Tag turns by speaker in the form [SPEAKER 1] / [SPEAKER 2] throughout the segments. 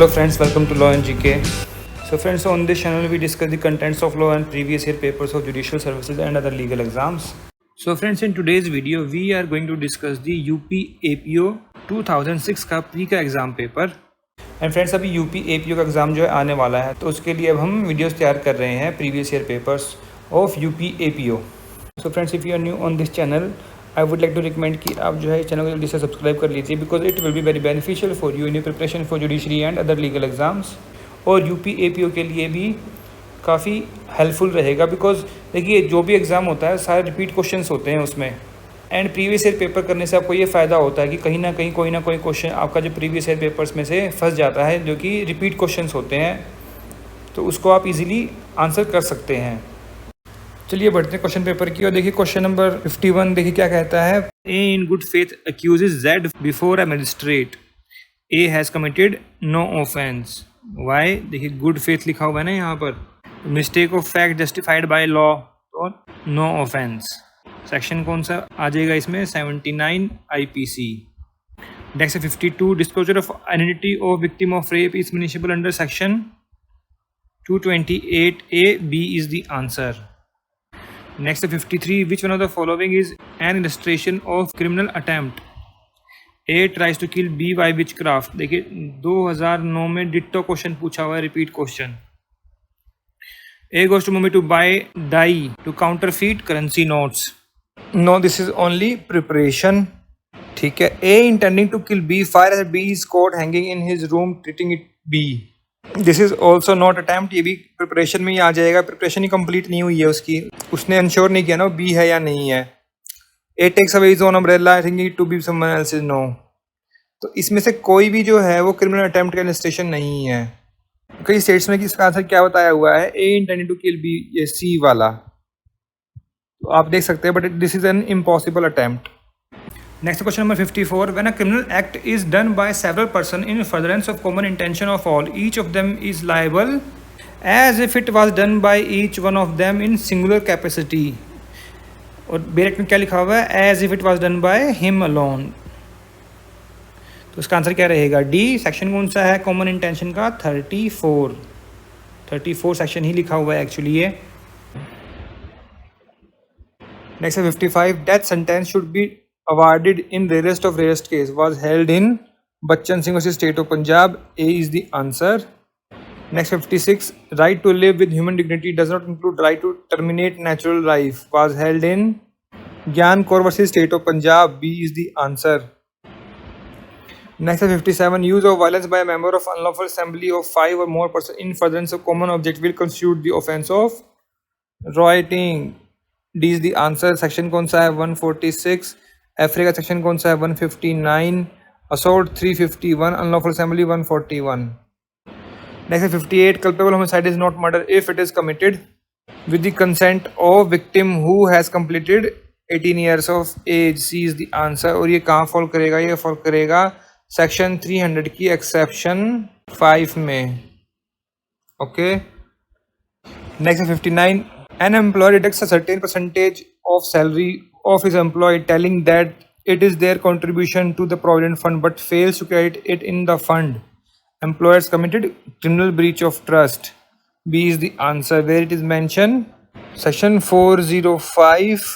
[SPEAKER 1] Hello friends, welcome to Law and GK. So friends, on this channel we discuss the contents of law and previous year papers of judicial services and other legal exams. So friends, in today's video we are going to discuss the UP APO 2006 का pre का exam paper. And friends, अभी UP APO का exam जो है आने वाला है, तो उसके लिए अब हम वीडियोस तैयार कर रहे हैं previous year papers of UP APO. So friends, if you are new on this channel, I would like to recommend कि आप जो है इस चैनल को जल्दी से सब्सक्राइब कर लीजिए, because it will be very beneficial for you in your preparation for judiciary and other legal exams. और यूपी एपीओ के लिए भी काफ़ी हेल्पफुल रहेगा, बिकॉज देखिए जो भी एग्ज़ाम होता है सारे रिपीट क्वेश्चंस होते हैं उसमें. एंड प्रीवियस ईयर पेपर करने से आपको ये फ़ायदा होता है कि कहीं ना कहीं कोई ना कोई क्वेश्चन आपका जो प्रीवियस ईयर पेपर्स में से फंस जाता है, जो कि रिपीट क्वेश्चंस होते हैं, तो उसको आप इजीली आंसर कर सकते हैं. चलिए बढ़ते हैं क्वेश्चन पेपर की. और देखिए क्वेश्चन नंबर 51, देखिए क्या कहता है. A in good faith accuses Z before a magistrate. A has committed no offence. Why? देखिए गुड फेथ लिखा हुआ है ना यहाँ पर. Mistake of fact justified by law और नो ऑफेंस. सेक्शन कौन सा आ जाएगा इसमें? 79 IPC. Next 52, disclosure of identity of victim of rape is punishable under section 228A(B) is the answer. Next 53, which one of the following is N illustration of criminal attempt. A tries to kill B by witchcraft. देखिए 2009 में ditto question पूछा हुआ है, repeat question. A goes to Mumbai to buy die to counterfeit currency notes. No, this is only preparation. ठीक है. A intending to kill B fire at B is caught hanging in his room treating it B. This is also not attempt. ये भी preparation में ही आ जाएगा. Preparation ही complete नहीं हुई है उसकी, उसने इंश्योर नहीं किया ना बी है या नहीं है. A takes away his own umbrella thinking to be someone else's. No. तो इसमें से कोई भी जो है वो क्रिमिनल अटेम्प्ट का इलस्ट्रेशन नहीं है. कई स्टेट्स में इसका आंसर क्या बताया हुआ है? ए इंटेंडेड टू किल बी, ये सी वाला. तो आप देख सकते हैं, but this is an impossible attempt. Next question number 54. When a criminal act is done by several persons in furtherance of common intention of all, each of them is liable as if it was done by each one of them in singular capacity. और bracket में क्या लिखा हुआ है? As if it was done by him alone. तो इसका answer क्या रहेगा? डी. सेक्शन कौन सा है कॉमन इंटेंशन का? 34 सेक्शन ही लिखा हुआ है एक्चुअली ये. Next 55. Death sentence should be awarded in rarest of rarest case was held in Bachchan Singh versus State of Punjab. A is the answer. Next 56. Right to live with human dignity does not include right to terminate natural life was held in Gyan Kaur versus State of Punjab. B is the answer. Next 57. Use of violence by a member of unlawful assembly of 5 or more persons in furtherance of common object will constitute the offence of rioting. D is the answer. Section कौन सा है? 146. F का section कौन सा है? 159. Assault 351. Unlawful assembly 141. Next 58. Culpable homicide is not murder if it is committed with the consent of victim who has completed 18 years of age. C is the answer. और ये कहाँ फॉल करेगा? ये fall करेगा section 300 की exception 5 में. Okay. Next 59. An employer deducts a certain percentage of salary of his employee, telling that it is their contribution to the provident fund, but fails to credit it in the fund. Employers committed criminal breach of trust. B is the answer. Where it is mentioned? Section 405.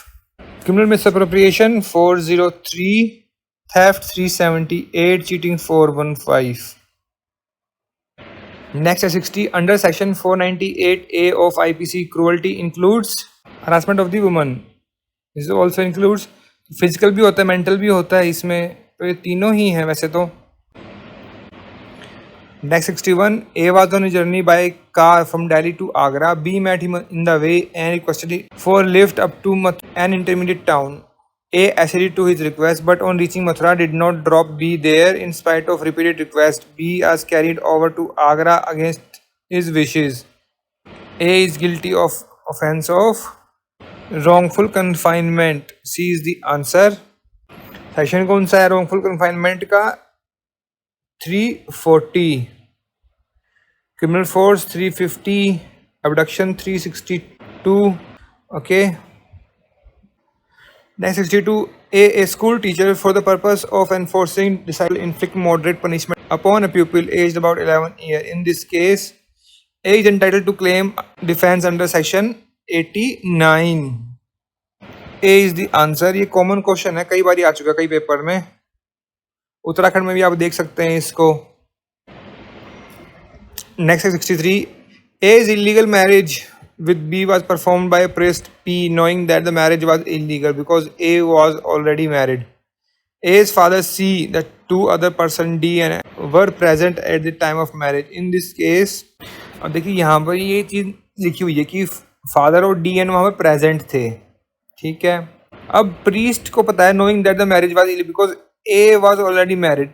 [SPEAKER 1] Criminal misappropriation 403. Theft 378. Cheating 415. Next is 60. Under section 498A of IPC, cruelty includes harassment of the woman. This also includes physical भी होता है, mental भी होता है इसमें, तो ये तीनों ही हैं वैसे तो. Next 61. A was on a journey by car from Delhi to Agra. B met him in the way and requested for lift up to an intermediate town. A acceded to his request, but on reaching Mathura did not drop B there in spite of repeated requests. B was carried over to Agra against his wishes. A is guilty of offence of wrongful confinement. C is the answer. Section कौन सा है wrongful confinement का? 340. Criminal force 350. Abduction 362. Okay. Next 62. A school teacher for the purpose of enforcing discipline inflict moderate punishment upon a pupil aged about 11 years. In this case, A is entitled to claim defense under section 89. A is the answer. ये common question है, कई बार आ चुका कई paper में, उत्तराखंड में भी आप देख सकते हैं इसको. नेक्स्ट है 63. A's illegal marriage with B was performed by a priest P, knowing that the marriage was illegal because A was already married. A's father C, the two other person D and were present at the time of marriage. In this case, अब देखिए यहाँ पर ये चीज़ लिखी हुई है कि father और डी एन वहाँ पर प्रेजेंट थे, ठीक है. अब प्रीस्ट को पता है knowing that the marriage was illegal because A was already married.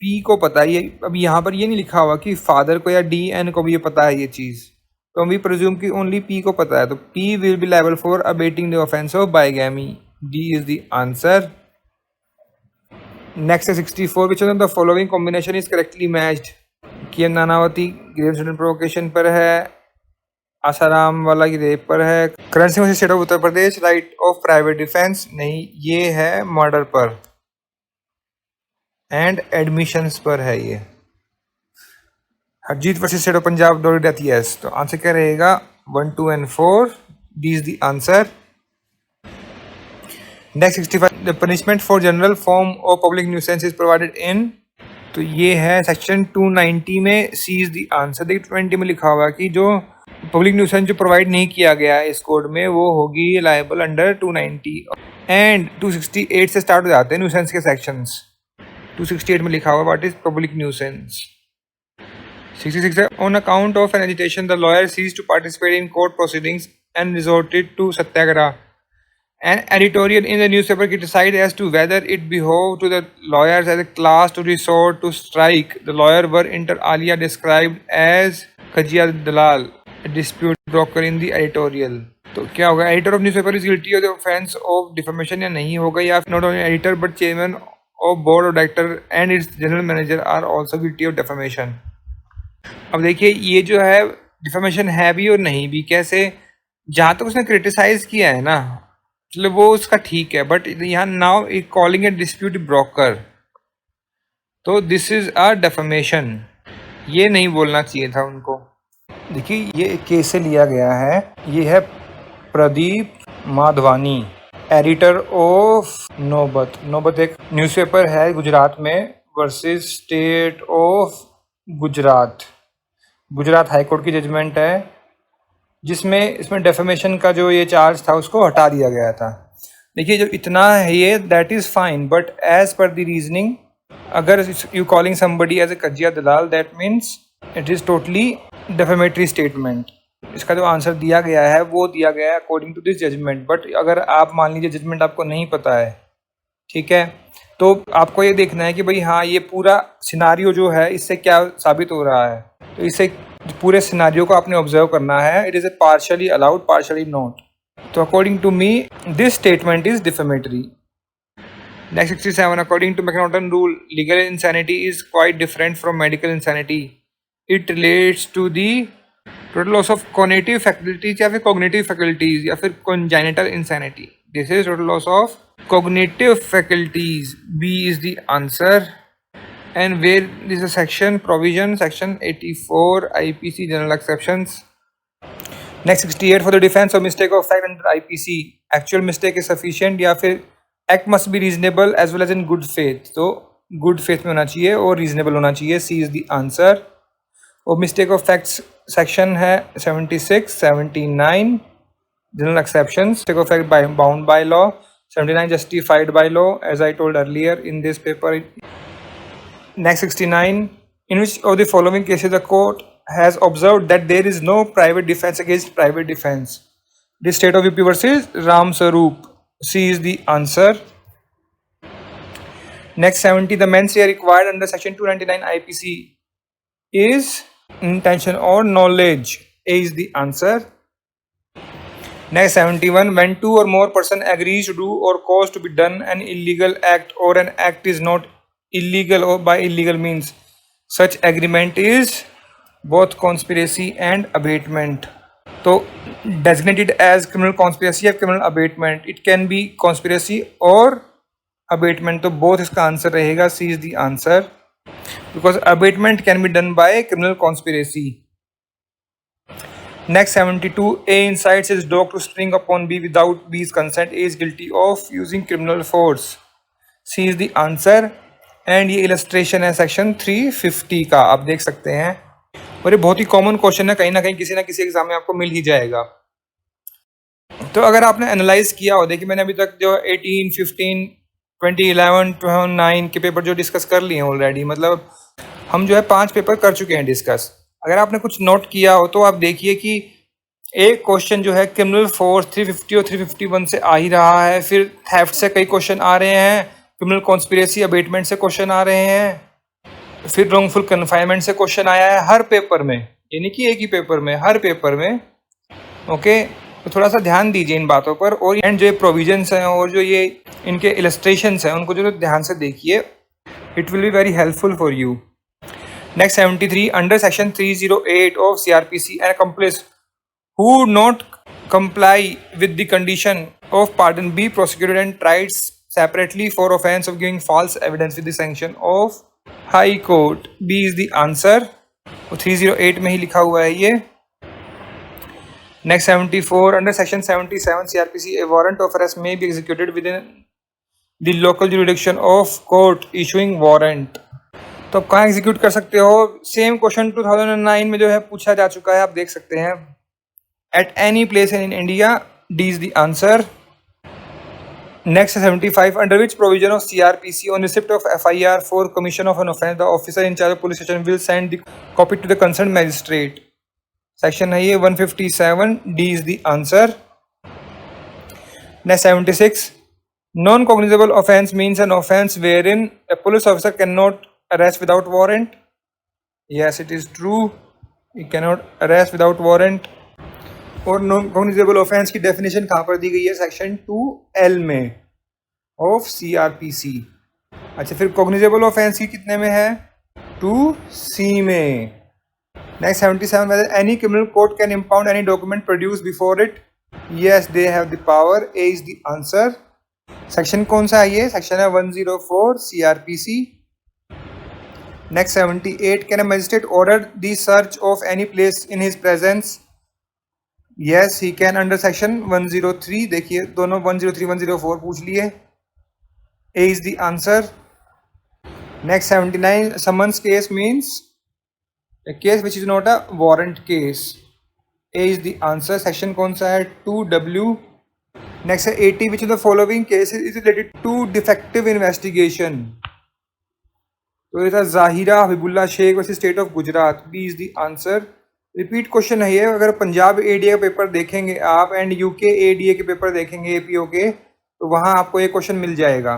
[SPEAKER 1] P को पता है ये. अब यहाँ पर ये नहीं लिखा हुआ कि फादर को या डी एन को भी ये पता है ये चीज़, तो हम भी प्रिज्यूम कि ओनली पी को पता है, तो P will be liable for abetting the offence of bigamy. D is the answer. Next है 64. Which of the following combination is correctly matched. कि नानावती ग्रेव स्टूडेंट प्रोवोकेशन पर है, आसाराम वाला की रेप पर है, Karan Singh state of Uttar Pradesh right of private defence नहीं, ये है मर्डर पर एंड एडमिशंस पर है. ये Harjeet versus state of Punjab दौड़ी डेथ. यस, तो आंसर क्या रहेगा 1, 2 and 4. D is the answer. Next 65. The punishment for general form of public nuisance is provided in, तो ये है सेक्शन 290 में. सी इज द आंसर. देखिए 20 में लिखा हुआ कि जो पब्लिक न्यूसेंस जो प्रोवाइड नहीं किया गया है इस कोड में, वो होगी लायबल अंडर 290. एंड 268 से स्टार्ट हो जाते हैं न्यूसेंस के सेक्शंस. 268 में लिखा हुआ व्हाट इज पब्लिक न्यूसेंस. 66 है. On account of an agitation the lawyer ceased to participate in court proceedings and resorted to satyagraha. An editorial in the newspaper criticized as to whether it behoved to the lawyers as a class to resort to strike. The lawyers were inter alia described as Khajia Dalal, a dispute broker in the editorial. तो क्या होगा, editor of newspaper is guilty of the offence of defamation या नहीं होगा, या not only editor but chairman of board of director and its general manager are also guilty of defamation. अब देखिए ये जो है डिफेमेशन है भी और नहीं भी. कैसे, जहाँ तक उसने क्रिटिसाइज किया है ना, मतलब वो उसका ठीक है, बट यहाँ नाउ एक कॉलिंग ए डिस्प्यूट ब्रोकर, तो दिस इज अ डिफेमेशन. ये नहीं बोलना चाहिए था उनको. देखिए ये एक केस से लिया गया है. ये है प्रदीप माधवानी, एडिटर ऑफ नौबत. नौबत एक न्यूज़पेपर है गुजरात में, versus state of Gujarat. Gujarat high court की जजमेंट है, जिसमें इसमें डेफेमेशन का जो ये चार्ज था उसको हटा दिया गया था. देखिए जो इतना है ये that is fine, but as per the reasoning, अगर you calling somebody as a कजिया दलाल that means it is totally defamatory statement. इसका जो आंसर दिया गया है वो दिया गया है according to this judgement. But अगर आप मान लीजिए जजमेंट आपको नहीं पता है, ठीक है, तो आपको ये देखना है कि भाई हाँ ये पूरा सिनारियो जो है इससे क्या साबित हो रहा है. तो इससे पूरे सिनारियो को आपने ऑब्जर्व करना है. It is a partially allowed, partially not. तो according to me this statement is defamatory. Next 67. According to McNaughton rule legal insanity is quite different from medical insanity. It relates to the total loss of cognitive faculties या फिर cognitive faculties या फिर congenital insanity. This is total loss of cognitive faculties. B is the answer. And where is the section provision? Section 84 IPC general exceptions. Next 68. For the defense of mistake of fact under IPC, actual mistake is sufficient या फिर act must be reasonable as well as in good faith. तो good faith में होना चाहिए और reasonable होना चाहिए. C is the answer. और mistake of facts section है 76, 79 general exceptions. Mistake of fact bound by law. 79 justified by law, as I told earlier in this paper. Next 69. In which of the following cases the court has observed that there is no private defense against private defense? This state of UP versus Ram Saroop. C is the answer. Next 70. The mens rea required under section 299 IPC is intention or knowledge. A is the answer. Next 71. When two or more person agrees to do or cause to be done an illegal act or an act is not illegal, or by illegal means such agreement is both conspiracy and abatement. So designated as criminal conspiracy or criminal abatement. It can be conspiracy or abatement. तो both इसका answer रहेगा. C is the answer. because abatement can be done by criminal conspiracy. Next 72, A incites his dog to spring upon B without B's consent. A is guilty of using criminal force. C is the answer. And ये illustration है section 350 का, आप देख सकते हैं। और ये बहुत ही कॉमन क्वेश्चन है, कहीं ना किसी एग्जाम में आपको मिल ही जाएगा। तो अगर आपने एनालाइज किया हो, देखिए मैंने अभी तक जो 18, 15, 20, 11, 12, 9 के पेपर जो डिस्कस कर लिए हैं ऑलरेडी, मतलब हम जो है 5 पेपर कर चुके हैं डिस्कस। अगर आपने कुछ नोट किया हो तो आप देखिए कि एक क्वेश्चन जो है क्रिमिनल फोर्स 350 और 351 से आ ही रहा है, फिर थेफ्ट से कई क्वेश्चन आ रहे हैं, क्रिमिनल कॉन्स्पिरेसी अबेटमेंट से क्वेश्चन आ रहे हैं, फिर रॉन्गफुल कन्फाइनमेंट से क्वेश्चन आया है हर पेपर में, यानी कि एक ही पेपर में, हर पेपर में। ओके, तो थोड़ा सा ध्यान दीजिए इन बातों पर, और एंड जो प्रोविजंस हैं और जो ये इनके इलस्ट्रेशंस हैं उनको जो ध्यान से देखिए, it will be very helpful for you. Next 73, under section 308 of CRPC an accomplice who not comply with the condition of pardon be prosecuted and tried separately for offense of giving false evidence with the sanction of High Court. B is the answer. 308 में ही लिखा हुआ है ये। Next 74, under section 77 CRPC, a warrant of arrest may be executed within the local jurisdiction of court issuing warrant. तो आप कहाँ execute कर सकते हो? सेम क्वेश्चन 2009 में जो है पूछा जा चुका है, आप देख सकते हैं। At any place in India, D is the answer. Next 75, under which provision of CRPC on receipt of FIR for commission of an offence, the officer in charge of police station will send the copy to the concerned magistrate. Section है ये 157, D is the answer. Next 76, non-cognizable offence means an offence wherein a police officer cannot arrest without warrant. Yes, it is true. He cannot arrest without warrant. और non cognizable offence की definition कहाँ पर दी गई है? Section 2L में of CRPC। अच्छा, फिर cognizable offence की कितने में है? 2C में। Next 77, whether any criminal court can impound any document produced before it? Yes, they have the power. A is the answer. Section कौन सा है ये? सेक्शन है 104 CRPC। Next 78, can a magistrate order the search of any place in his presence? Yes, he can under section 103। देखिए दोनों 103, 104 पूछ लिए। A is the answer. Next 79, summons case means a case which is not a warrant case. A is the answer. Section कौन सा है? 2W। Next है 80, which of the following cases is related to defective investigation? तो ये था Zahira Habibullah Sheikh versus state of Gujarat. B is the answer. Repeat question है ये। अगर पंजाब ADA का पेपर देखेंगे आप एंड UK ADA के पेपर देखेंगे APO के, तो वहाँ आपको ये क्वेश्चन मिल जाएगा।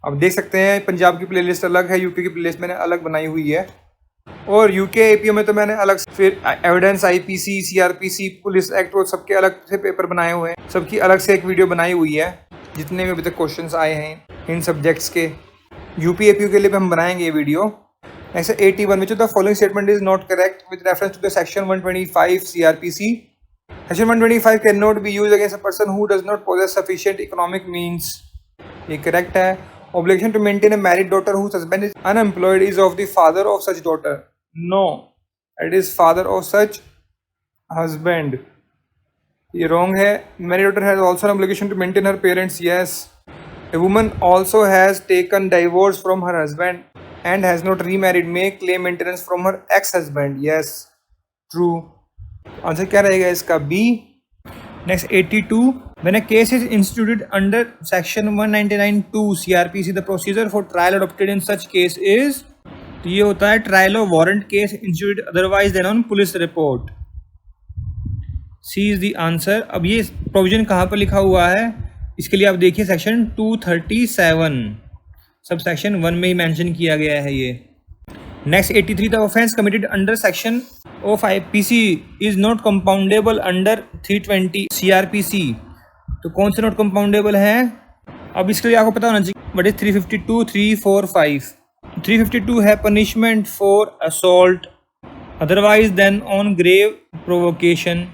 [SPEAKER 1] आप देख सकते हैं पंजाब की प्लेलिस्ट अलग है, UK की प्लेलिस्ट मैंने अलग बनाई हुई है, और UK APO में तो मैंने अलग, फिर evidence IPC, CRPC, police act, वो सबके अलग से पेपर बनाए हुए हैं, सबकी अलग से एक वीडियो बनाई हुई है जितने भी अभी तक क्वेश्चन आए हैं इन सब्जेक्ट्स के। UP APO के लिए भी हम बनाएंगे ये video. Next 81, which of the following statement is not correct with reference to the section 125 CRPC? Section 125 cannot be used against a person who does not possess sufficient economic means. ये correct है। Obligation to maintain a married daughter whose husband is unemployed is of the father of such daughter. No, it is father of such husband. ये wrong है। Married daughter has also an obligation to maintain her parents. Yes. A woman also has taken divorce from her husband and has not remarried may claim maintenance from her ex-husband. Yes, true. Answer क्या रहेगा इसका? B. Next 82, when a case is instituted under section 199(2) CRPC, the procedure for trial adopted in such case is, तो ये होता है trial of warrant case instituted otherwise than on police report. C is the answer। अब ये provision कहाँ पर लिखा हुआ है इसके लिए आप देखिए सेक्शन 237 सब सेक्शन 1 में ही मेंशन किया गया है ये। Next 83, the offence committed under section of IPC is not compoundable under 320 CRPC। तो कौन से नॉट कंपाउंडेबल है? अब इसके लिए आपको पता होना चाहिए व्हाट इज 352, 345। 352 है punishment for assault otherwise than on grave provocation.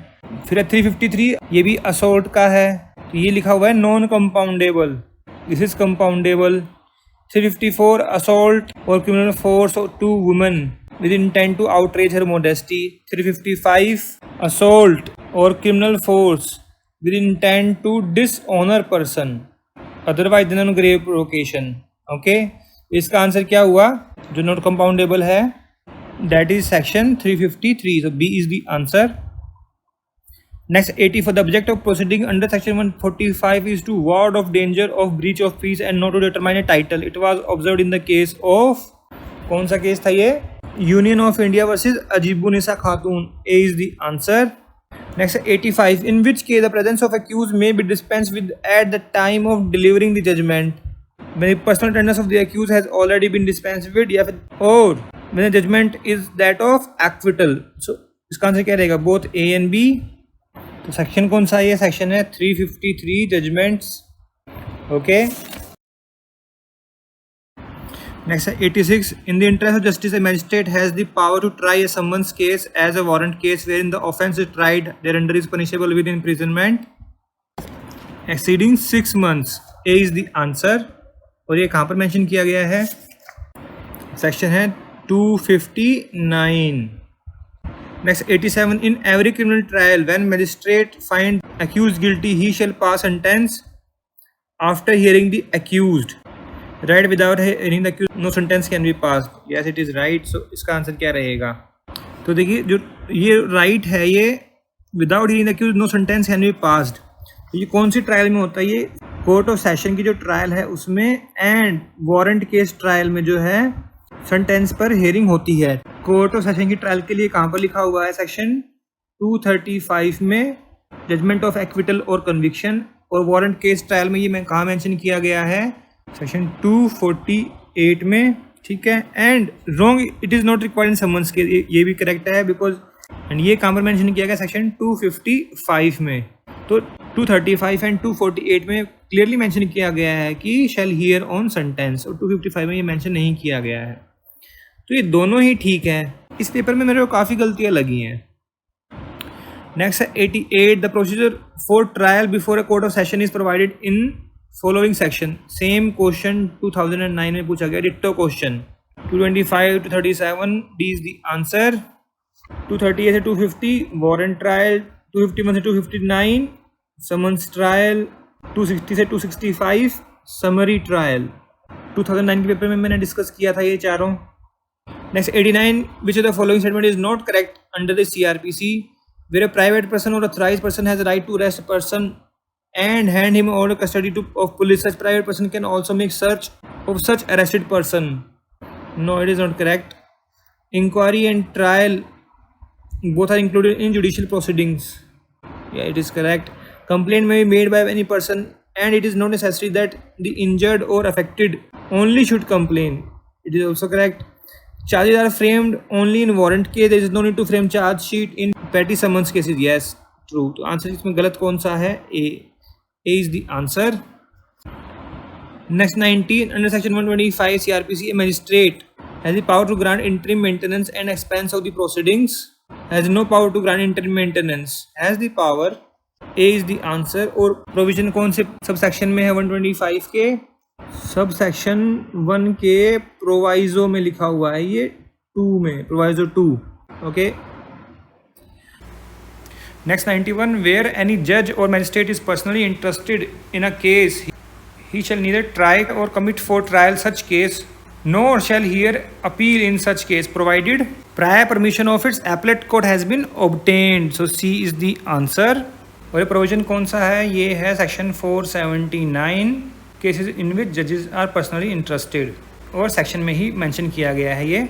[SPEAKER 1] फिर 353 ये भी असॉल्ट का है, तो ये लिखा हुआ है non compoundable, this is compoundable. 354 assault or criminal force to woman with intent to outrage her modesty. 355 assault or criminal force with intent to dishonor person otherwise than on grave provocation. Okay, इसका answer क्या हुआ जो not compoundable है? That is section 353. So B is the answer. Next 80, for the object of proceeding under section 145 is to ward off danger of breach of peace and not to determine a title. It was observed in the case of, कौन सा case था ये? Union of India versus अजीबुनिसा Khatoon. A is the answer. Next 85, in which case the presence of accused may be dispensed with at the time of delivering the judgment when the personal attendance of the accused has already been dispensed with, या फिर or when the judgment is that of acquittal. So इसका answer क्या रहेगा? Both A and B. तो section कौन सा? ये section है 353 judgments. Okay. Next 86, in the interest of justice a magistrate has the power to try a summons case as a warrant case wherein the offence is tried thereunder is punishable with imprisonment exceeding 6 months. A is the answer. और ये कहाँ पर mention किया गया है? Section है 259. Next 87, in every criminal trial when magistrate find accused guilty he shall pass sentence after hearing the accused. Right, without hearing the accused no sentence can be passed. Yes, it is right. So इसका answer क्या रहेगा? तो देखिए जो ये right है, ये without hearing the accused no sentence can be passed. तो ये कौन सी ट्रायल में होता है? ये कोर्ट ऑफ सेशन की जो ट्रायल है उसमें एंड वारंट केस ट्रायल में जो है सेंटेंस पर हेयरिंग होती है. कोर्ट ऑफ सेशन की ट्रायल के लिए कहाँ पर लिखा हुआ है? सेक्शन 235 में जजमेंट ऑफ एक्विटल और कन्विक्शन. और वारंट केस ट्रायल में ये मैं कहाँ मेंशन किया गया है? सेक्शन 248 में. ठीक है. And wrong, it is not required in summons case. ये भी करेक्ट है बिकॉज एंड ये कहाँ पर मेंशन किया गया? सेक्शन 255 में. तो 235 एंड 248 में क्लियरली मेंशन किया गया है कि शैल हियर ऑन सेंटेंस, और 255 में ये मेंशन नहीं किया गया है. तो ये दोनों ही ठीक है. इस पेपर में मेरे को काफ़ी गलतियाँ लगी हैं. नेक्स्ट है 88, the procedure for trial before a court of session is provided in following section. Same question 2009 में पूछा गया, ditto question. 225 to 37, D is the answer. 238 से 250 वारंट ट्रायल, 251 से 259 समन्स ट्रायल, 260 से 265 समरी ट्रायल. 2009 के पेपर में मैंने डिस्कस किया था ये चारों. Next 89, which of the following statement is not correct under the CRPC, where a private person or authorized person has the right to arrest a person and hand him over custody of police. Such private person can also make search of such arrested person. No, it is not correct. Inquiry and trial both are included in judicial proceedings. Yeah, it is correct. Complaint may be made by any person and it is not necessary that the injured or affected only should complain. It is also correct. Charges are framed only in warrant case. There is no need to frame charge sheet in petty summons cases. Yes, true. तो answer इसमें गलत कौन सा है? A. A is the answer. Next 19, under section 125 CRPC, a magistrate has the power to grant interim maintenance and expense of the proceedings. Has no power to grant interim maintenance. Has the power. A is the answer. और provision कौन से sub section में है? 125 के sub section 1 के proviso में लिखा हुआ है, ये 2 में proviso 2. Okay. Next 91, where any जज और magistrate is personally interested in a case he shall neither try or commit for trial such case nor shall hear appeal in such case provided prior permission of its appellate court has been obtained. So C is the answer. और ये provision कौन सा है? ये है section 479, cases in विच जजेस are personally interested, और section में ही मेंशन किया गया है ये.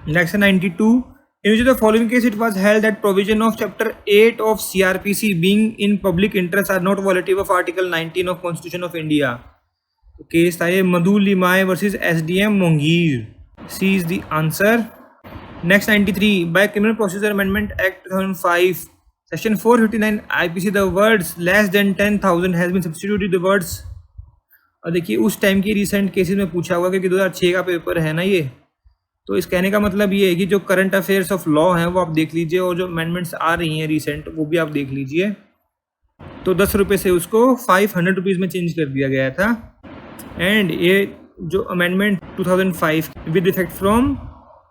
[SPEAKER 1] Next 92, in which of the following case it was held that provision of chapter 8 of CRPC being in public interest are not violative of article 19 of Constitution of India. तो case था ये Madhu Limaye versus SDM Monghyr. C is the answer. Next 93, by Criminal Procedure Amendment Act 2005, section 459 IPC, the words less than 10,000 has been substituted the words. और देखिए उस time की recent cases में पूछा हुआ क्योंकि 2006 का पेपर है ना ये, तो इस कहने का मतलब ये है कि जो करंट अफेयर्स ऑफ लॉ हैं वो आप देख लीजिए, और जो अमेंडमेंट्स आ रही हैं रिसेंट वो भी आप देख लीजिए. तो 10 रुपये से उसको 500 रुपीज़ में चेंज कर दिया गया था. एंड ये जो amendment 2005 with effect from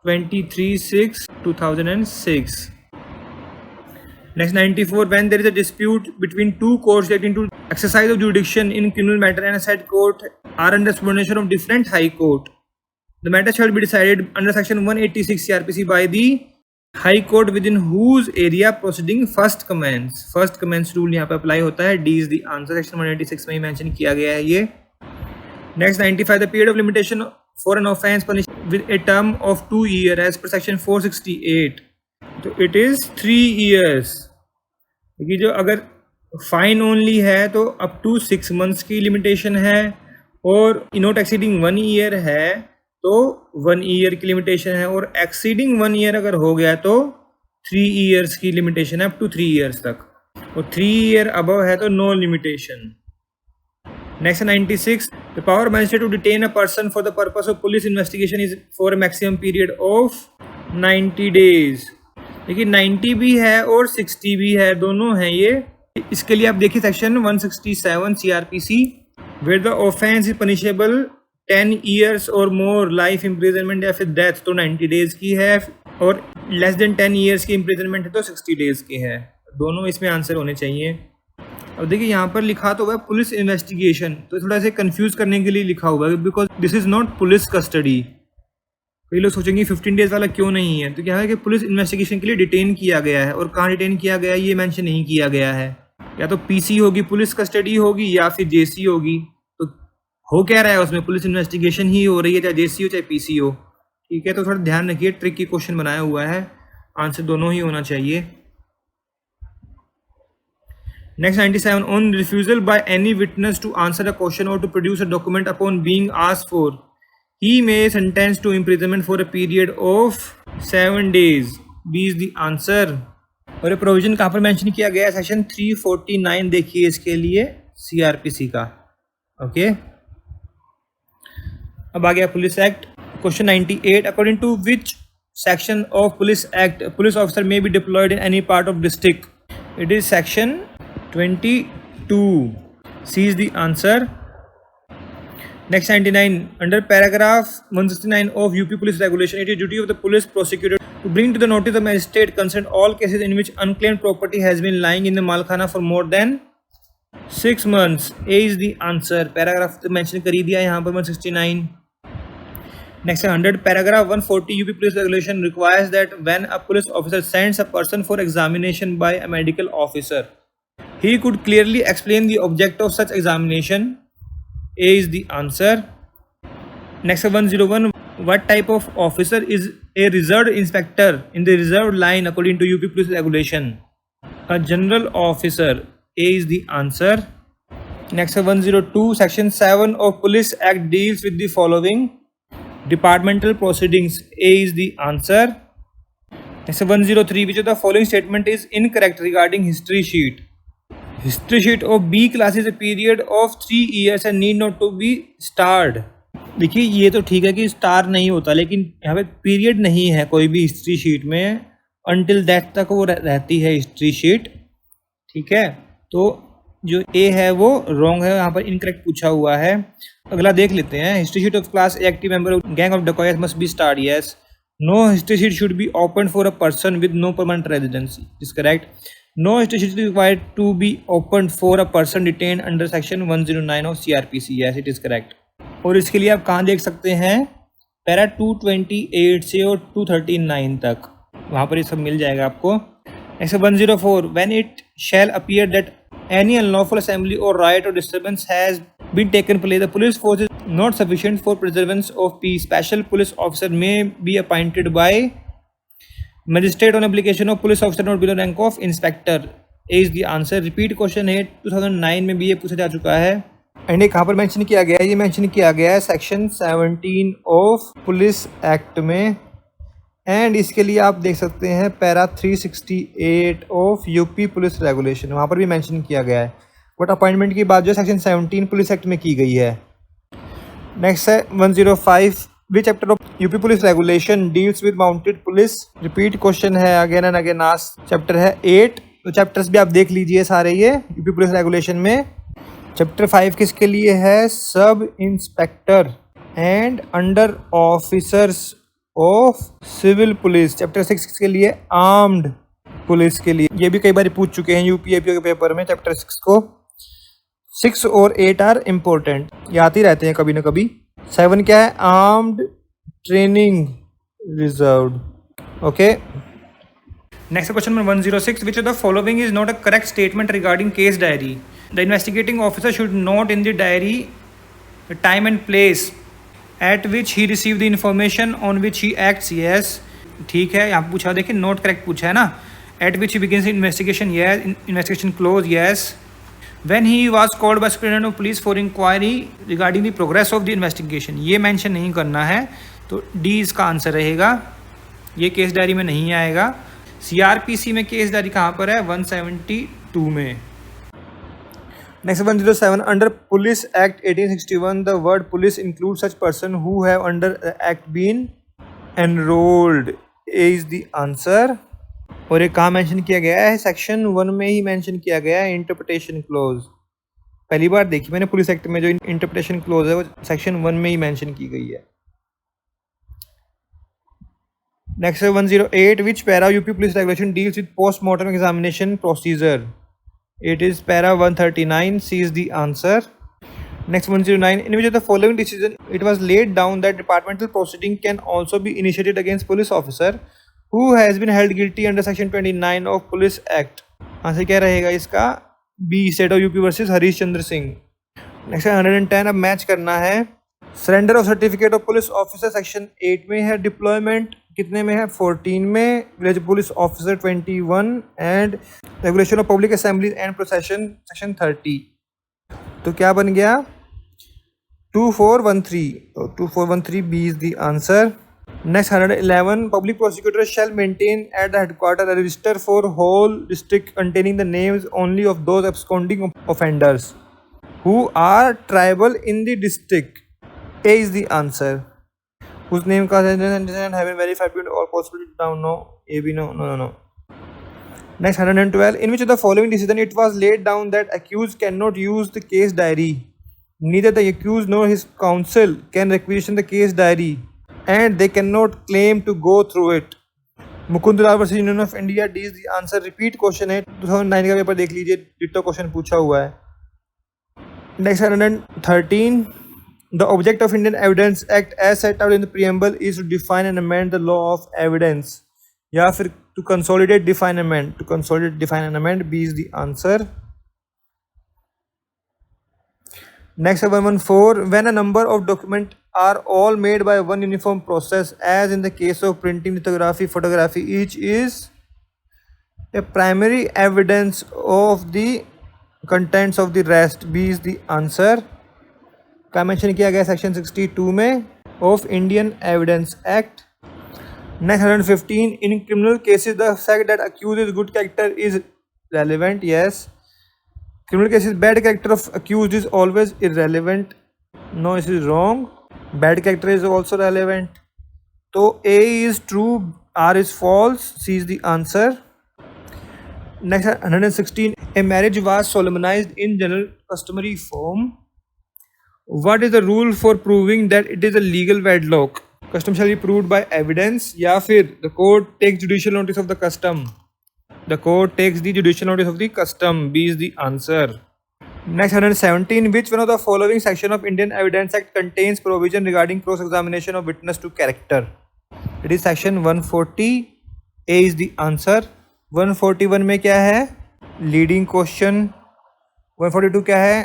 [SPEAKER 1] 23/6/2006. Next 94, when there is a dispute between two courts relating to exercise of jurisdiction in criminal matter and a said court are under subordination of different high court, the matter shall be decided under section 186 CRPC by the high court within whose area proceeding first commence. First commence rule यहाँ पे apply होता है. D is the answer. Section 186 में ही mention किया गया है ये. Next 95, the period of limitation for an offence punished with a term of 2 years as per section 468. तो it is 3 years. क्योंकि जो अगर फाइन ओनली है तो अप टू 6 months की लिमिटेशन है, और नॉट एक्सीडिंग 1 year है तो 1 year की लिमिटेशन है, और एक्सीडिंग 1 year अगर हो गया तो 3 years की लिमिटेशन है अप टू 3 years तक, और 3 year अबव है तो no limitation. Next 96, the power of magistrate to detain a person for the purpose of police investigation is for a maximum period of 90 days. देखिए 90 भी है और 60 भी है, दोनों हैं ये. इसके लिए आप देखिए section 167 CRPC, where the offence is punishable 10 years or more life imprisonment या फिर death तो 90 days की है, और less than 10 years की imprisonment है तो 60 days की है. दोनों इसमें आंसर होने चाहिए. अब देखिए यहाँ पर लिखा तो हुआ है पुलिस इन्वेस्टिगेशन, तो थोड़ा सा कंफ्यूज करने के लिए लिखा हुआ है, because this is not police custody. कई लोग सोचेंगे 15 days वाला क्यों नहीं है, तो क्या है कि पुलिस इन्वेस्टिगेशन के लिए डिटेन किया गया है, और कहाँ डिटेन किया गया है ये मेंशन नहीं किया गया है. या तो पीसी होगी, पुलिस कस्टडी होगी, या फिर जेसी होगी. तो हो क्या रहा है उसमें, पुलिस इन्वेस्टिगेशन ही हो रही है, चाहे जेसी हो चाहे पीसी हो. ठीक है, तो थोड़ा ध्यान रखिए, ट्रिकी क्वेश्चन बनाया हुआ है, आंसर दोनों ही होना चाहिए. Next 97, on refusal by any witness to answer a question or to produce a document upon being asked for, he may sentence to imprisonment for a period of 7 days. B is the answer. और ये provision कहाँ पर mention किया गया है, section 349 देखिए इसके लिए CRPC का. ओके, अब आ गया police act. Question 98, according to which section of police act police officer may be deployed in any part of district? It is section 22. C is the answer. Next 99, under paragraph 169 of UP Police Regulation, it is duty of the police prosecutor to bring to the notice of magistrate concerned all cases in which unclaimed property has been lying in the malkhana for more than 6 months. A is the answer. Paragraph तो mention कर ही दिया यहाँ पर 169. Next 100, paragraph 140 UP Police Regulation requires that when a police officer sends a person for examination by a medical officer, he could clearly explain the object of such examination. A is the answer. Next 101, what type of officer is a reserved inspector in the reserved line according to UP Police Regulation? A general officer. A is the answer. Next 102, section 7 of Police Act deals with the following departmental proceedings. A is the answer. Next 103, which of the following statement is incorrect regarding history sheet? History sheet of B class is a period of 3 years and need not to be starred. देखिए ये तो ठीक है कि star नहीं होता, लेकिन यहाँ पे पीरियड नहीं है कोई भी हिस्ट्री शीट में, अनटिल दैट तक वो रहती है हिस्ट्री शीट. ठीक है, तो जो ए है वो रॉन्ग है, यहाँ पर इनकरेक्ट पूछा हुआ है. अगला देख लेते हैं. History sheet of class active member of gang of dacoits must be started. Yes. No history sheet should be open for a person with no permanent residency. Is correct. No history sheet is required to be opened for a person detained under section 109 of CRPC. Yes, it is correct. और इसके लिए आप कहाँ देख सकते हैं, para 228 से और 239 तक, वहाँ पर ये सब मिल जाएगा आपको. Next 104, when it shall appear that any unlawful assembly or riot or disturbance has been taken place, the police force is not sufficient for preservance of peace. Special police officer may be appointed by magistrate on application of police officer not below rank of inspector. A is the answer. Repeat question है, 2009 में भी ये पूछा जा चुका है. And ये कहाँ पर मेंशन किया गया है, ये मेंशन किया गया है सेक्शन 17 ऑफ पुलिस एक्ट में. एंड इसके लिए आप देख सकते हैं para 368 of UP police regulation, वहाँ पर भी मेंशन किया गया है. बट अपॉइंटमेंट की बात जो सेक्शन 17 पुलिस एक्ट में की गई है. नेक्स्ट है 105, which chapter of UP Police Regulation deals with mounted police? Repeat question है, again and again asked. Chapter है 8. तो चैप्टर्स भी आप देख लीजिए सारे ये UP Police Regulation में. चैप्टर 5 किसके लिए है? Sub inspector and under officers of civil police. Chapter 6 किसके लिए? आर्म्ड पुलिस के लिए। ये भी कई बार पूछ चुके हैं यूपीएपी के पेपर में चैप्टर 6 को। 6 और 8 आर इम्पोर्टेंट, ये आते ही रहते हैं कभी ना कभी। 7 क्या है? Armed training reserve. Okay, next question number 106, which of the following is not a correct statement regarding case diary? The investigating officer should note in the diary the time and place at which he received the information on which he acts. Yes, ठीक है, यहाँ पूछा देखिए, note correct पूछा है ना। At which he begins the investigation. Yes. Investigation close. Yes. When he was called by superintendent of police for inquiry regarding the progress of the investigation, ये mention नहीं करना है, तो डी इसका आंसर रहेगा। ये केस डायरी में नहीं आएगा। सीआरपीसी में केस डायरी कहाँ पर है? 172 में। Next 107, under police act 1861 the word police include such person who have under act been enrolled. A is the answer. और ये कहाँ मेंशन किया गया है? सेक्शन 1 में ही मेंशन किया गया है, इंटरप्रिटेशन क्लोज। पहली बार देखी मैंने पुलिस एक्ट में जो इंटरप्रिटेशन क्लोज है वो सेक्शन 1 में ही मेंशन की गई है। Next 108, which para UP police regulation deals with post-mortem examination procedure? It is para 139. C is the answer. Next 109, in which of the following decision it was laid down that departmental proceeding can also be initiated against police officer who has been held guilty under section 29 of Police Act? Answer क्या रहेगा इसका? B, state of UP versus Harish Chandra Singh. Next 110, अब match करना है। Surrender of certificate of police officer section 8 में है, deployment कितने में है? 14 में, village police officer 21 and regulation of public assemblies and procession section 30। तो क्या बन गया? 2413। तो 2413 B is the answer. Next 111, public prosecutor shall maintain at the headquarter a register for whole district containing the names only of those absconding offenders who are tribal in the district. A is the answer. Whose name have been verified beyond all possibility down? No. A, B, no. Next 112, in which of the following decision it was laid down that accused cannot use the case diary? Neither the accused nor his counsel can requisition the case diary and they cannot claim to go through it. Mukund Lal versus union of India. D is the answer. Repeat question है, 2009 का paper देख लीजिए, ditto question पूछा हुआ है। Next 113, the object of Indian Evidence Act as set out in the preamble is to define and amend the law of evidence, या फिर to consolidate, define, amend. To consolidate, define and amend. B is the answer. Next 114, when a number of documents are all made by one uniform process, as in the case of printing, lithography, photography, each is a primary evidence of the contents of the rest. B is the answer. का mention किया गया section 62 में of Indian Evidence Act. Next 115, in criminal cases the fact that accused is good character is relevant. Yes, criminal cases bad character of accused is always irrelevant. No, this is wrong. Bad character is also relevant. तो A is true, R is false, C is the answer. Next 116, a marriage was सोlemnized in general customary form. What is the rule for proving that it is a legal wedlock? Custom shall be proved by evidence, या फिर the court takes judicial notice of the custom. The court takes the judicial notice of the custom. B is the answer. Next 117, which one of the following section of Indian Evidence Act contains provision regarding cross-examination of witness to character? It is section 140. A is the answer. 141 में क्या है? Leading question. 142 क्या है?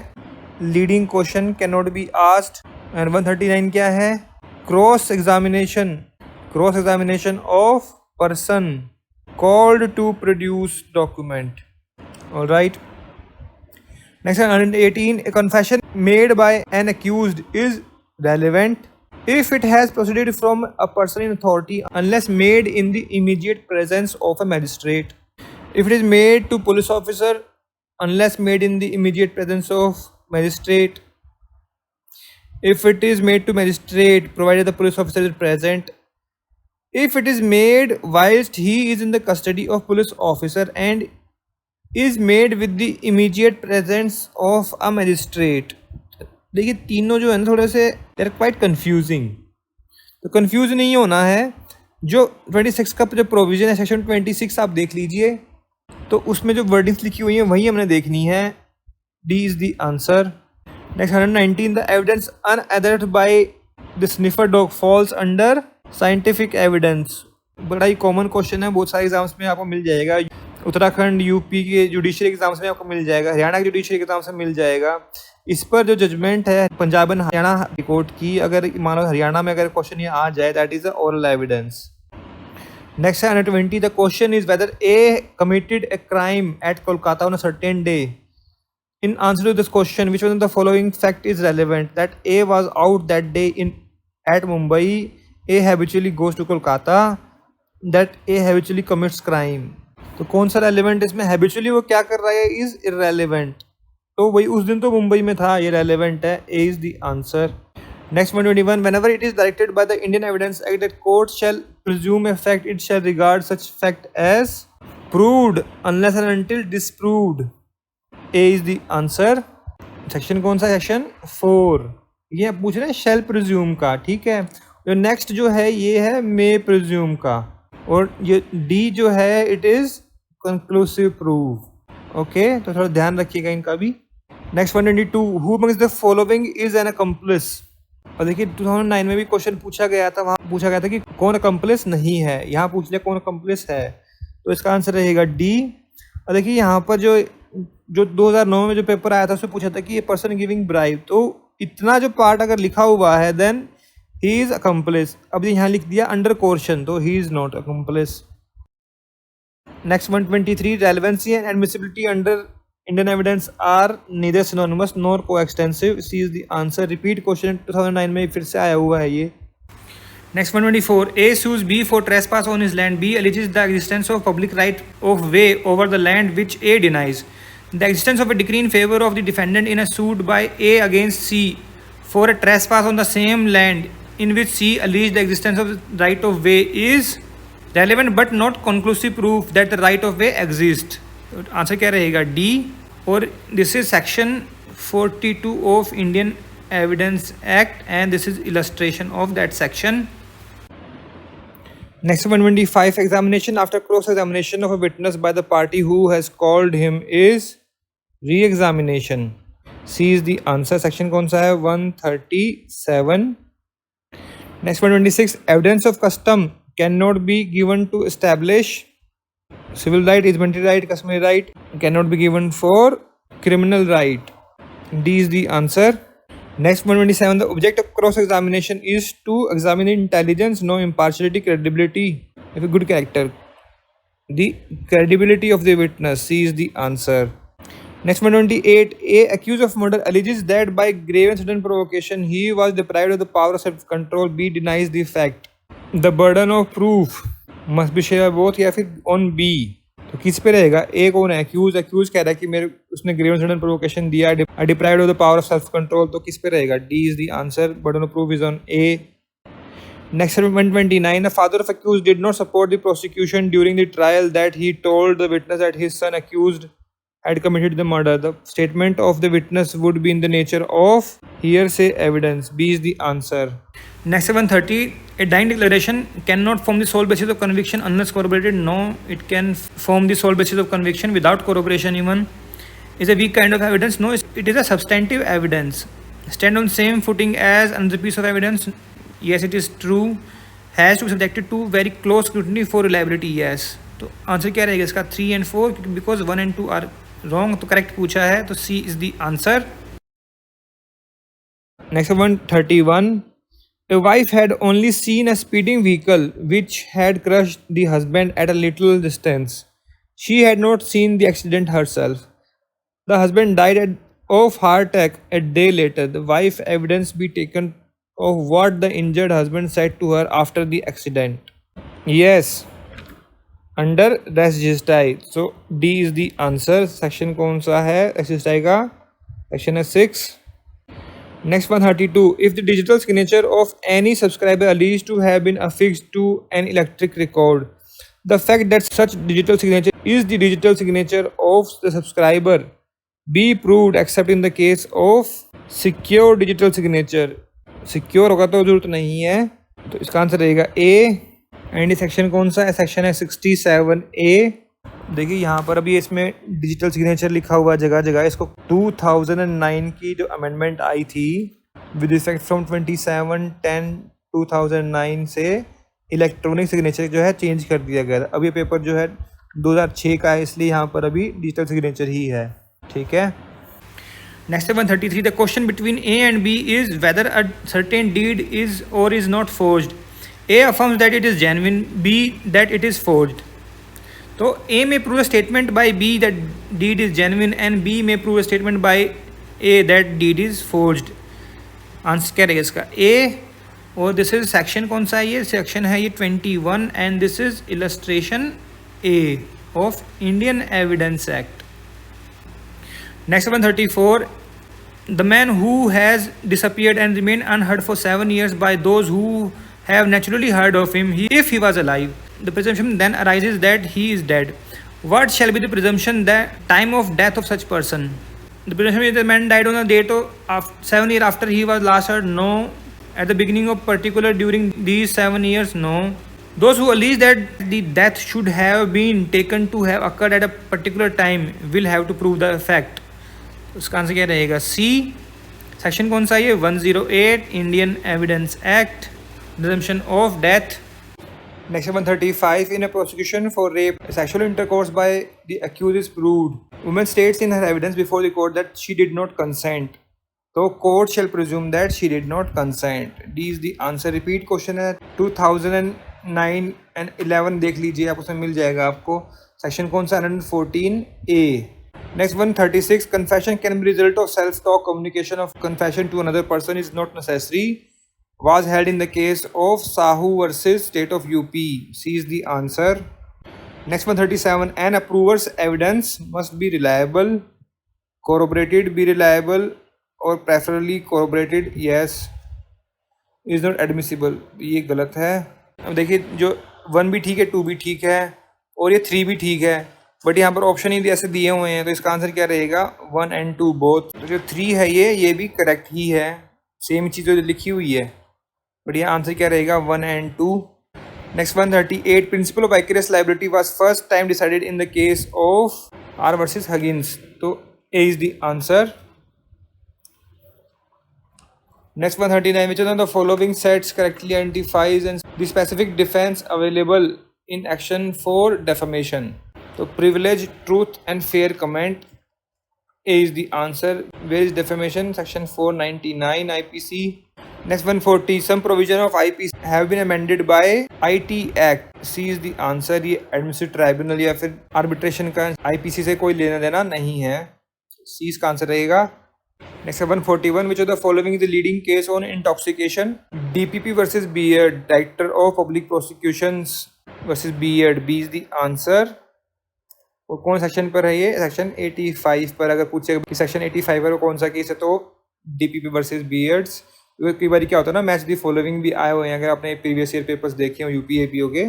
[SPEAKER 1] Leading question can not be asked. And 139 क्या है? Cross examination of person called to produce document. Alright. Next 118, a confession made by an accused is relevant if it has proceeded from a person in authority unless made in the immediate presence of a magistrate. If it is made to police officer unless made in the immediate presence of magistrate. If it is made to magistrate provided the police officer is present. If it is made whilst he is in the custody of police officer and is made with the immediate presence of a magistrate. देखिए तीनों जो है ना थोड़े से they are quite confusing, तो confuse नहीं होना है। जो 26 का जो प्रोविजन है सेक्शन 26 आप देख लीजिए, तो उसमें जो वर्डिंग्स लिखी हुई हैं वही हमने देखनी है। D is the answer. Next 119, the evidence unearthed by the sniffer dog falls under scientific evidence. बड़ा ही कॉमन क्वेश्चन है, बहुत सारे एग्जाम्स में आपको मिल जाएगा। उत्तराखंड यूपी के जुडिशियल एग्जाम्स में आपको मिल जाएगा, हरियाणा के जुडिशियल एग्जाम्स में मिल जाएगा। इस पर जो जजमेंट है Punjab and Haryana high court की, अगर मान लो हरियाणा में अगर क्वेश्चन ये आ जाए, that is the oral evidence. Next है 120, the question is whether A committed a crime at Kolkata on a certain day. In answer to this question, which one of the following fact is relevant? That A was out that day at Mumbai. A habitually goes to Kolkata. That A habitually commits crime. तो कौन सा relevant इसमें? habitually वो क्या कर रहा है is irrelevant. तो वही उस दिन तो मुंबई में था, ये relevant है. A is the answer. Next 121. Whenever it is directed by the Indian Evidence Act that court shall presume a fact, it shall regard such fact as proved unless and until disproved. A is the answer. Section कौन सा? Section 4। ये पूछ रहे हैं shell presume का, ठीक है। जो नेक्स्ट जो है ये है मे प्रिज्यूम का, और ये डी जो है it is conclusive proof. Okay, तो थोड़ा ध्यान रखिएगा इनका भी। Next 122, who amongst the following is N accomplish. और देखिए 2009 में भी क्वेश्चन पूछा गया था, वहाँ पूछा गया था कि कौन अकम्प्लिस नहीं है, यहाँ पूछ लिया कौन अकम्प्लिस है, तो इसका आंसर रहेगा डी। और देखिए यहाँ पर जो 2009 में जो पेपर आया था उसमें पूछा था कि ये पर्सन गिविंग ब्राइब, तो इतना जो पार्ट अगर लिखा हुआ है देन ही इज अकम्प्लिस। अब यहाँ लिख दिया अंडर कोर्शन, तो he is not accomplice. Next 123, relevancy and admissibility under Indian Evidence are neither synonymous nor coextensive. C is the answer. Repeat question 2009 में फिर से आया हुआ है ये। Next 124, A sues B for trespass on his land. B alleges the existence of public right of way over the land which A denies. The existence of a decree in favor of the defendant in a suit by A against C for a trespass on the same land in which C alleged the existence of the right of way is relevant but not conclusive proof that the right of way exists. Answer क्या रहेगा? D। और this is section 42 of Indian Evidence Act and this is illustration of that section. Next 125, examination after cross-examination of a witness by the party who has called him is re-examination. C is the answer. Section कौन सा है? 137. Next 126, evidence of custom cannot be given to establish civil right, ejectment right, customary right, cannot be given for criminal right. D is the answer. Next 127, the object of cross-examination is to examine intelligence, no impartiality, credibility, if a good character, the credibility of the witness. C is the answer. Next 128, A accused of murder alleges that by grave and sudden provocation he was deprived of the power of self-control. B denies the fact. The burden of proof must be shared both या फिर on B. तो किस पे रहेगा? ए कौन है? Accused कह रहा है कि मेरे उसने ग्रेव एंड सडन प्रोवोकेशन दिया, deprived of the power of self control, तो किस पे रहेगा? D is the answer. Burden of proof is on A. Next 129, the father of accuse did not support the prosecution during the trial that he told the witness that his son accused had committed the murder. The statement of the witness would be in the nature of hearsay evidence. B is the answer. Next 130, a dying declaration cannot form the sole basis of conviction unless corroborated. No, it can form the sole basis of conviction without corroboration even. Is a weak kind of evidence? No, it is a substantive evidence. Stand on same footing as another piece of evidence? Yes, it is true. Has to be subjected to very close scrutiny for reliability? Yes. तो answer क्या रहेगा इसका? 3 and 4, because 1 and 2 are wrong, तो correct पूछा है, तो C is the answer. Next 131, a wife had only seen a speeding vehicle which had crushed the husband at a little distance. She had not seen the accident herself. The husband died of heart attack a day later. The wife evidence be taken of what the injured husband said to her after the accident. Yes, under res gestae, so D is the answer. Section कौन सा है res gestae का? Section है 6। Next 132, if the digital signature of any subscriber alleged to have been affixed to an electric record, The fact that such digital signature is the digital signature of the subscriber be proved except in the case of secure digital signature. Secure होगा तो जरूरत नहीं है, तो इसका answer रहेगा ए। And section कौन सा है? सेक्शन है 67A। देखिए यहाँ पर अभी इसमें डिजिटल सिग्नेचर लिखा हुआ जगह जगह। इसको 2009 की जो अमेंडमेंट आई थी विद इफेक्ट फ्रॉम 27/10/2009 से इलेक्ट्रॉनिक सिग्नेचर जो है चेंज कर दिया गया था। अब ये पेपर जो है 2006 का है, इसलिए यहाँ पर अभी डिजिटल सिग्नेचर ही है। ठीक है। Next 133, the question between A and B is whether a certain deed is और is not forged. A affirms that it is genuine, B that it is forged. तो A may prove a statement by B that deed is genuine and B may prove a statement by A that deed is forged. Answer क्या रहेगा इसका? ए। और this is section कौन सा है? ये section है ये 21 and this is illustration A of Indian Evidence Act. Next 134, the man who has disappeared and remain unheard for 7 years by those who have naturally heard of him if he was alive. The presumption then arises that he is dead. What shall be the presumption that time of death of such person? The presumption is the man died on the date of 7 years after he was last heard. No. At the beginning of particular during these 7 years. No. Those who allege that the death should have been taken to have occurred at a particular time will have to prove the fact. उसका answer क्या रहेगा? सी। Section कौन सा है ये? 108 Indian Evidence act, presumption of death. Next 135, in a prosecution for rape, sexual intercourse by the accused is proved. Woman states in her evidence before the court that she did not consent. So court shall presume that she did not consent. D is the answer. Repeat question है 2009 and 11 देख लीजिए, आप उसमें मिल जाएगा आपको। Section कौन सा? 114A. Next 136, confession can be result of self-talk. Communication of confession to another person is not necessary. Was held in the case of Sahu versus State of UP. C is the answer. Next 137, an approver's evidence must be reliable, corroborated, be reliable, or preferably corroborated. Yes. Is not admissible. ये गलत है। अब देखिए जो 1 भी ठीक है, 2 भी ठीक है और ये 3 भी ठीक है, बट यहाँ पर ऑप्शन ही ऐसे दिए हुए हैं, तो इसका आंसर क्या रहेगा? 1 and 2 बोथ। तो जो 3 है ये भी करेक्ट ही है, सेम चीज़ जो लिखी हुई है, बट यहाँ आंसर क्या रहेगा? 1 and 2। Next 138, principle of vicarious liability was first time decided in the case of R versus Huggins. तो A is the answer. Next 139, which one of the following sets correctly identifies and the specific defense available in action for defamation? तो privilege, truth and fair comment. A is the answer. Where is defamation? Section 499 IPC. Next 140, some provision of IPC have been amended by IT Act. C is the answer. ये administrative tribunal या फिर arbitration का IPC से कोई लेना देना नहीं है। C इसका आंसर रहेगा। Next 141, which of the following is the leading case on intoxication? DPP versus Beard, Director of Public Prosecutions versus Beard. B is the answer. और कौन सेक्शन पर है ये? सेक्शन 85 पर। अगर पूछेगा कि सेक्शन 85 पर कौन सा केस है तो DPP वर्सेस बियर्ड्स। कई बार क्या होता है ना, मैच दी फॉलोइंग भी आए हुए हैं, अगर आपने प्रीवियस ईयर पेपर्स देखे हो UPAPO के।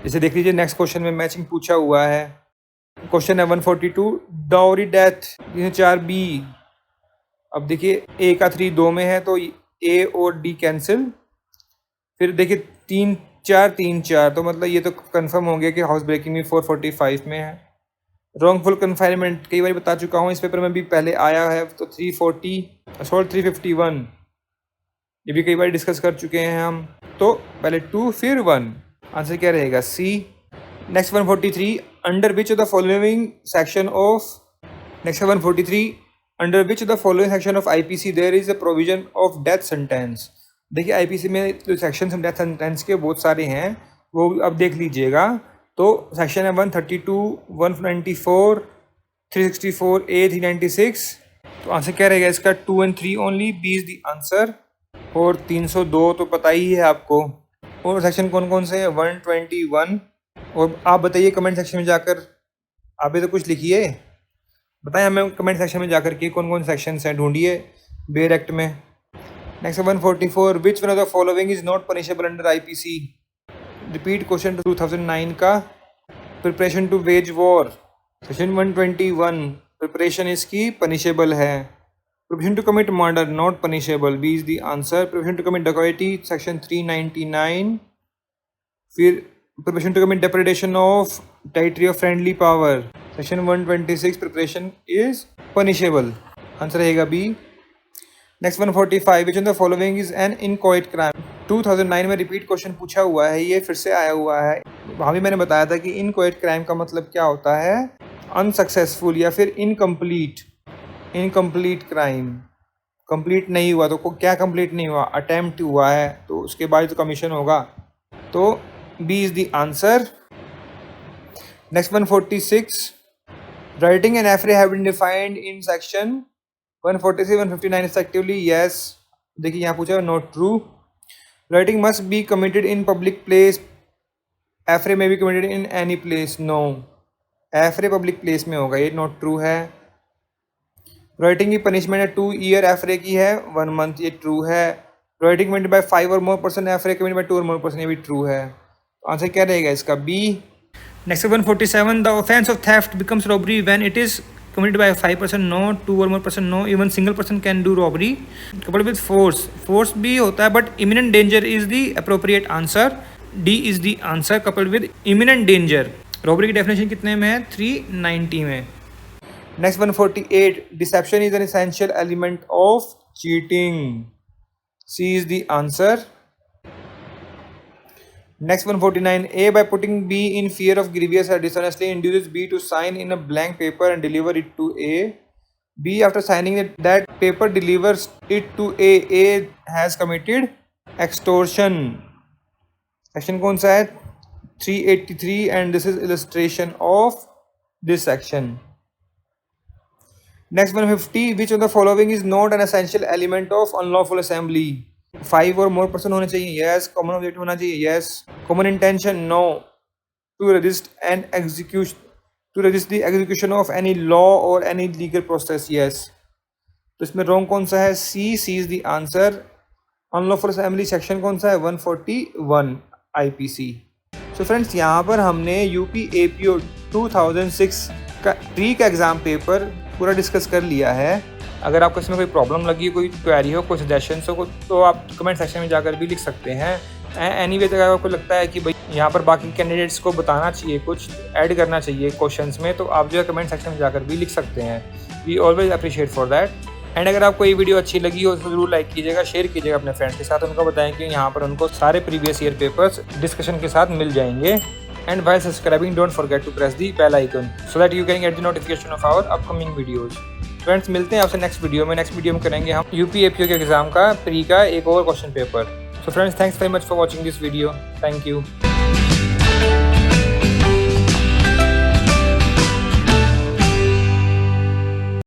[SPEAKER 1] जैसे देख लीजिए नेक्स्ट क्वेश्चन में मैचिंग पूछा हुआ है। क्वेश्चन है 142, डाउरी डेथ 4B। अब देखिए A का 3 2 में है तो A और D कैंसिल। फिर देखिए 3 4 3 4, तो मतलब ये तो कंफर्म हो गया कि हाउस ब्रेकिंग भी 445 में है। रॉन्गफुल कन्फाइनमेंट कई बार बता चुका हूँ, इस पेपर में भी पहले आया है, तो 340, असॉल्ट 351, ये भी कई बार डिस्कस कर चुके हैं हम। तो पहले 2 फिर 1, आंसर क्या रहेगा? C. Next 143, under which of the following section of next 143 under which of the following section of IPC there is a provision of death sentence. देखिए IPC में जो सेक्शन डेथ सेंटेंस के बहुत सारे हैं, वो अब देख लीजिएगा। तो सेक्शन है 132, 194, 364A, 396। तो आंसर क्या रहेगा इसका? 2 and 3 only. B is the answer. और 302 तो पता ही है आपको। और सेक्शन कौन कौन से हैं? 121। और आप बताइए कमेंट सेक्शन में जाकर, आप भी तो कुछ लिखिए, बताएं हमें कमेंट सेक्शन में जाकर के कौन कौन सेक्शन हैं, ढूंढिए बेयर एक्ट में। Next 144, which one of the following is not punishable under IPC। Repeat question 2009 का। Preparation to wage war. Section 121 preparation इसकी पनिशेबल है। Preparation to commit murder not punishable, B is the answer. Preparation to commit डकैती section 399। फिर preparation to commit depredation of territory of friendly power section 126 preparation is punishable, answer रहेगा B. Next 145 which in the following is an inchoate crime. 2009 में repeat question पूछा हुआ है, ये फिर से आया हुआ है। वहाँ भी मैंने बताया था कि इनकॉइट क्राइम का मतलब क्या होता है, अनसक्सेसफुल या फिर इनकम्प्लीट। इनकम्प्लीट क्राइम, कंप्लीट नहीं हुआ, तो क्या कंप्लीट नहीं हुआ, अटेम्प्ट हुआ है, तो उसके बाद तो कमीशन होगा, तो B is the answer. Next 146 rioting and affray have been defined in section 146 159 respectively, yes. देखिए यहाँ पूछा not true. Rioting must be committed in public place, affray may be committed in any place, no. Affray public place में होगा, ये not true है। Rioting की punishment है 2 year, एफरे की है 1 मंथ, ये ट्रू है। राइटिंग कमिटेड बाय 5 और मोर पर्सन, एफरे कमिटेड बाय 2 और मोर पर्सन, ये भी ट्रू है। आंसर क्या रहेगा इसका, B. Next 147 the offence of theft becomes robbery when it is committed by 5 person, no, 2 or more person, no, even single person can do robbery, coupled with force, force भी होता है, but imminent danger is the appropriate answer, D is the answer, coupled with imminent danger। robbery की definition कितने में है, 390 में। next 148 deception is an essential element of cheating, C is the answer। next 149 A by putting B in fear of grievous or dishonestly induces B to sign in a blank paper and deliver it to A. B after signing that paper delivers it to A. A has committed extortion। section कौन सा है, 383, and this is illustration of this section। next 150 which of the following is not an essential element of unlawful assembly। 5 और more person होने चाहिए, yes. Common objective होना चाहिए, yes. Common intention, no. To resist and execution, to resist the execution of any law और any legal process, yes. तो इसमें wrong कौन सा है, C, C is the answer. Unlawful assembly section कौन सा है, 141 आईपीसी। सो फ्रेंड्स, यहाँ पर हमने यूपी एपीओ 2006 का प्री का एग्जाम पेपर पूरा डिस्कस कर लिया है। अगर आपको इसमें कोई प्रॉब्लम लगी, कोई क्वेरी हो, कोई सजेशंस हो, तो आप कमेंट सेक्शन में जाकर भी लिख सकते हैं। एनीवे अगर आपको लगता है कि भाई यहाँ पर बाकी कैंडिडेट्स को बताना चाहिए, कुछ ऐड करना चाहिए क्वेश्चंस में, तो आप जो है कमेंट सेक्शन में जाकर भी लिख सकते हैं। We always appreciate for that. And अगर आपको ये वीडियो अच्छी लगी हो तो ज़रूर लाइक कीजिएगा, शेयर कीजिएगा अपने फ्रेंड्स के साथ, उनको बताएं कि यहाँ पर उनको सारे प्रीवियस ईयर पेपर्स डिस्कशन के साथ मिल जाएंगे। And while subscribing, don't forget to press the bell icon so that you can get the notification of our upcoming videos। Friends, मिलते हैं आपसे नेक्स्ट वीडियो में। नेक्स्ट वीडियो में करेंगे हम यूपी एपीओ के एग्जाम का प्री का एक और question paper. So friends, thanks very much for watching this video, thank you.